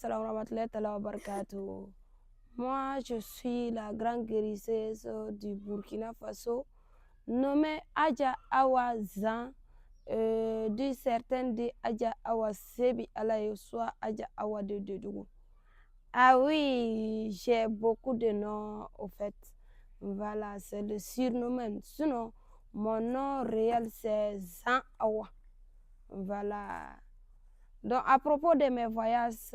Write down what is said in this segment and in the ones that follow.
Salam rahmatullahi ta'ala wa barakatuh. Moi, je suis la grande guérisseuse du Burkina Faso, nommée Adja Awa Zan, du certain de Adja Awa Sebi Allah soit Adja Awa de Dougou. Ah oui, j'ai beaucoup de noms au fait. Voilà, c'est le surnom même. Sinon, mon nom réel c'est Zan Awa. Voilà. Donc, à propos de mes voyages,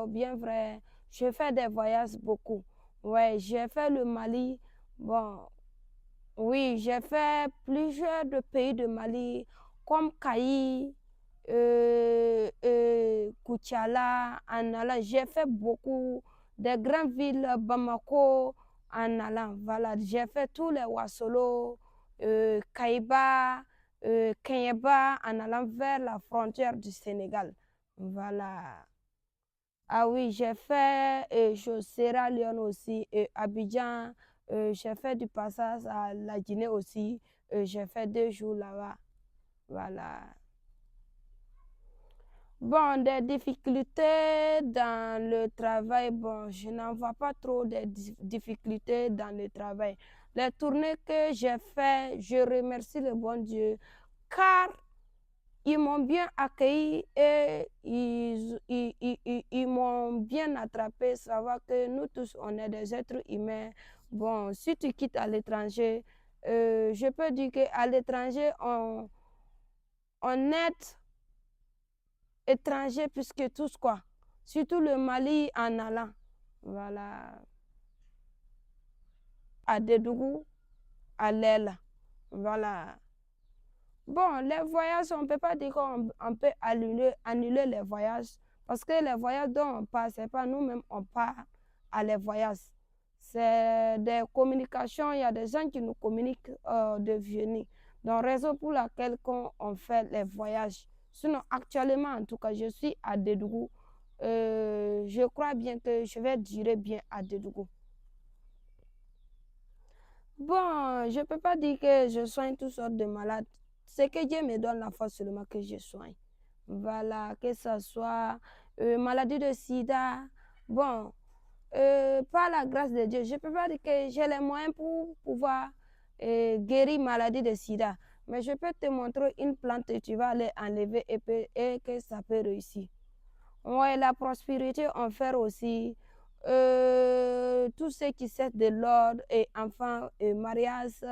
bien vrai, je fais des voyages beaucoup. Ouais, j'ai fait le Mali. Bon, oui, j'ai fait plusieurs de pays de Mali, comme Kayi, Koutiala, en allant. J'ai fait beaucoup des grandes villes, Bamako, en allant. Voilà, j'ai fait tous les Wasolo, Kaïba, Kenyeba, en allant vers la frontière du Sénégal. Voilà. Ah oui, j'ai fait Sierra Leone aussi, et Abidjan. J'ai fait du passage à la Guinée aussi. J'ai fait 2 jours là-bas. Voilà. Bon, des difficultés dans le travail. Bon, je n'en vois pas trop de difficultés dans le travail. Les tournées que j'ai fait, je remercie le bon Dieu, car ils m'ont bien accueilli et ils m'ont bien attrapé. Savoir que nous tous, on est des êtres humains. Bon, si tu quittes à l'étranger, je peux dire qu'à l'étranger, on est étranger puisque tous quoi. Surtout le Mali en allant. Voilà. À Dédougou, à l'Aile. Voilà. Bon, les voyages, on ne peut pas dire qu'on peut annuler les voyages parce que les voyages dont on part, ce n'est pas nous-mêmes, on part à les voyages. C'est des communications, il y a des gens qui nous communiquent de venir. Donc, raison pour laquelle on fait les voyages. Sinon, actuellement, en tout cas, je suis à Dédougou. Je crois bien que je vais durer bien à Dédougou. Bon, je ne peux pas dire que je soigne toutes sortes de malades. C'est que Dieu me donne la force seulement que je soigne. Voilà, que ce soit maladie de sida. Bon, par la grâce de Dieu, je ne peux pas dire que j'ai les moyens pour pouvoir guérir maladie de sida. Mais je peux te montrer une plante et tu vas aller enlever et que ça peut réussir. Ouais, la prospérité, on fait aussi tous ceux qui cessent de l'ordre et enfants et mariage,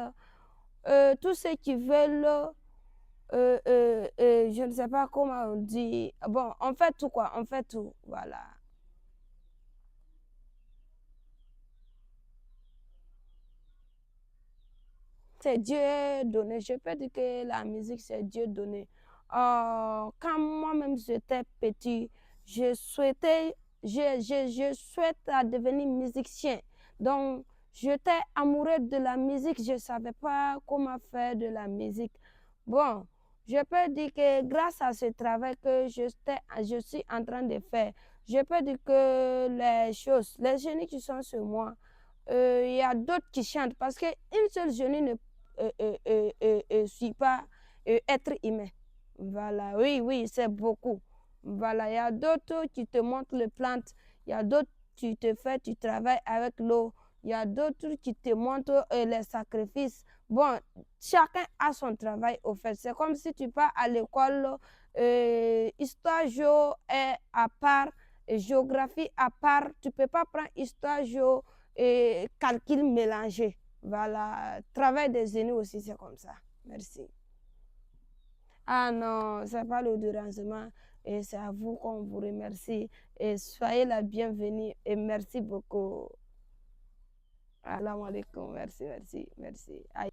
tous ceux qui veulent, je ne sais pas comment on dit, bon, on fait tout quoi, on fait tout, voilà. C'est Dieu donné, je peux dire que la musique c'est Dieu donné. Quand moi-même j'étais petit, je souhaitais, je souhaite à devenir musicien. Donc, j'étais amoureux de la musique, je ne savais pas comment faire de la musique. Bon, je peux dire que grâce à ce travail que je suis en train de faire, je peux dire que les génies qui sont sur moi, il y a d'autres qui chantent parce qu'une seule génie ne suis pas être humain. Voilà, oui, oui, c'est beaucoup. Voilà, il y a d'autres qui te montrent les plantes, il y a d'autres qui te font, tu travailles avec l'eau, il y a d'autres qui te montrent les sacrifices. Bon, chacun a son travail au fait. C'est comme si tu pars à l'école, histoire géo est à part, géographie à part. Tu ne peux pas prendre histoire géo et calcul mélangé. Voilà, travail des aînés aussi, c'est comme ça. Merci. Ah non, c'est pas le dérangement et c'est à vous qu'on vous remercie et soyez la bienvenue et merci beaucoup. Assalamu alaikum, merci, merci, merci. Aïe.